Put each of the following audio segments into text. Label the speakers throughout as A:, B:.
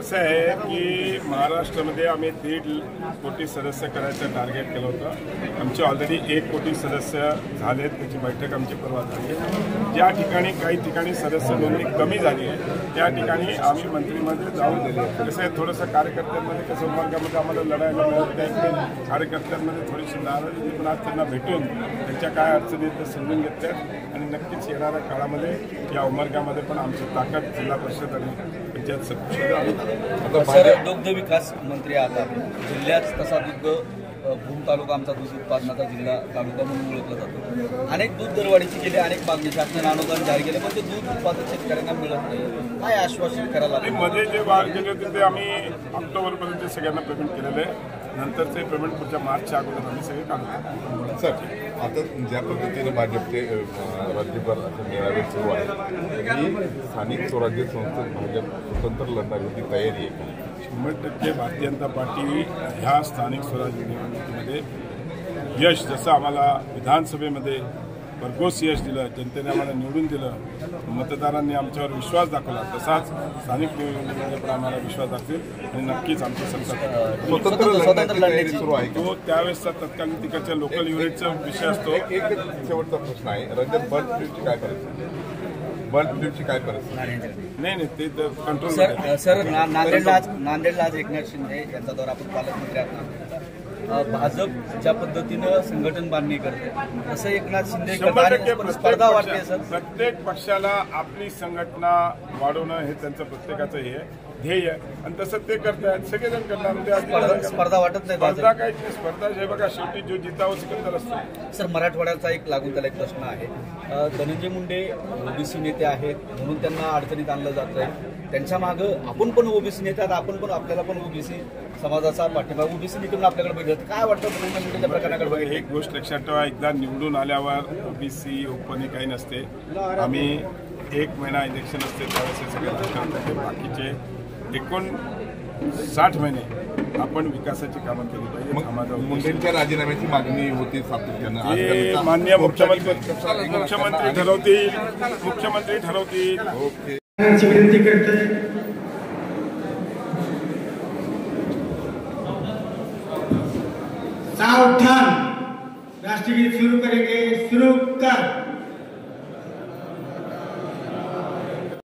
A: कसं आहे की महाराष्ट्रामध्ये आम्ही 1.5 कोटी सदस्य करायचं टार्गेट केलं होतं। आमचे ऑलरेडी 1 कोटी सदस्य झालेत, त्याची बैठक आमची परवा झाली। ज्या ठिकाणी काही ठिकाणी सदस्य नोंदणी कमी झाली आहे त्या ठिकाणी आम्ही मंत्रिमंडळ जाऊन कसं आहे थोडंसं कार्यकर्त्यांमध्ये कसं वर्गामध्ये आम्हाला लढायला मिळत नाही, कार्यकर्त्यांमध्ये थोडीशी नाराजी पण आज त्यांना भेटून त्यांच्या काय अडचणी ते समजून घेतल्यात आणि नक्कीच येणाऱ्या काळामध्ये या उमरगामध्ये पण आमची ताकद जिल्हा परिषद आणि पंचायत
B: सर, दुग्ध विकास मंत्री आता जिल्ह्यात तसा दुग्ध भूम तालुका आमचा दूध उत्पादनाचा जिल्हा तालुका म्हणून ओळखला जातो। अनेक दूध दरवाढीची गेली, अनेक मागणी शासनाने अनुदान जाहीर केले, पण ते दूध उत्पादक शेतकऱ्यांना मिळत नाही। काय आश्वासन करायला
A: मध्ये जे वाढ केले होते ते आम्ही ऑक्टोबरपर्यंत सगळ्यांना पेमेंट केलेलं आहे। नंतरचे पेमेंट पुढच्या मार्चच्या अगोदर आम्ही सगळे काढतो।
C: सर, आता ज्या पद्धतीने भाजपचे राज्यभर असे मेळावे सुरू आहेत की स्थानिक स्वराज्य संस्थेत भाजप स्वतंत्र लढणारी होती तयारी आहे।
A: 100% भारतीय जनता पार्टी ह्या स्थानिक स्वराज्य निवडणुकीमध्ये यश, जसं आम्हाला विधानसभेमध्ये भरघोस यश दिलं, जनतेने आम्हाला निवडून दिलं, मतदारांनी आमच्यावर विश्वास दाखवला, तसाच स्थानिक निवडणुकीमध्ये पण आम्हाला विश्वास दाखवेल आणि नक्कीच आमची सरकार
C: स्वतंत्र लढण्याची सुरू आहे।
A: तो त्यावेळेसचा तत्कालीन तिकडच्या लोकल युनिटचा विषय असतो।
C: एक शेवटचा प्रश्न आहे, रंजन बर्ड फ्लूची काय परिस्थिती? बर्ड फ्लूची काय परिस्थिती?
A: नाही ते कंट्रोल।
B: सर, नांदेडला आज एकनाथ शिंदे यांचा दौरा, आपण पालकमंत्री आहात, भाजप ज्या पद्धतीनं संघटन बांधणी करते तसं एकनाथ शिंदे स्पर्धा वाटते। सर,
A: प्रत्येक पक्षाला आपली संघटना वाढवणं हे त्यांचं प्रत्येकाचं हे ध्येय आहे आणि तसं ते करतायत, सगळेजण करणार।
B: स्पर्धा वाटत नाही,
A: स्पर्धा काय स्पर्धा जे बघा शेवटी जो जितावं सिकंदर असतो।
B: सर, मराठवाड्याचा एक लागून त्याला एक प्रश्न आहे, धनंजय मुंडे ओबीसी नेते आहेत म्हणून त्यांना अडचणीत आणलं जात आहे, त्यांच्या मागं आपण पण ओबीसी नेते आहात, आपण पण आपल्याला पण ओबीसी समाजाचा पाठिंबा ओबीसी नेते आपल्याकडे बघितलं, काय वाटतं धनंजय मुंडेच्या प्रकाराकडे बघितलं?
A: एक गोष्ट लक्षात ठेवा, एकदा निवडून आल्यावर ओबीसी ओपन काही नसते। आम्ही 1 महिना इलेक्शन असते त्यावेळेस हे सगळे राजकारण करते, बाकीचे 59 महिने आपण विकासाची कामं केली पाहिजे।
C: मुंडेंच्या राजीनाम्याची मागणी होती सातत्यानं,
A: माननीय मुख्यमंत्री ठरवतील।
C: ओके,
D: विनंती करते, सावधान, राष्ट्रगीत शुरू करेंगे, शुरू कर।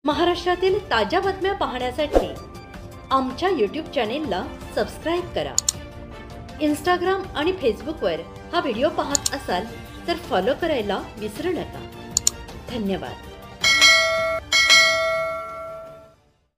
E: महाराष्ट्रातील ताज्या बातम्या पाहण्यासाठी आमच्या यूट्यूब चॅनेलला सबस्क्राईब करा। इंस्टाग्राम आणि फेसबुकवर हा व्हिडिओ पाहत असाल तर फॉलो करायला विसरू नका। धन्यवाद।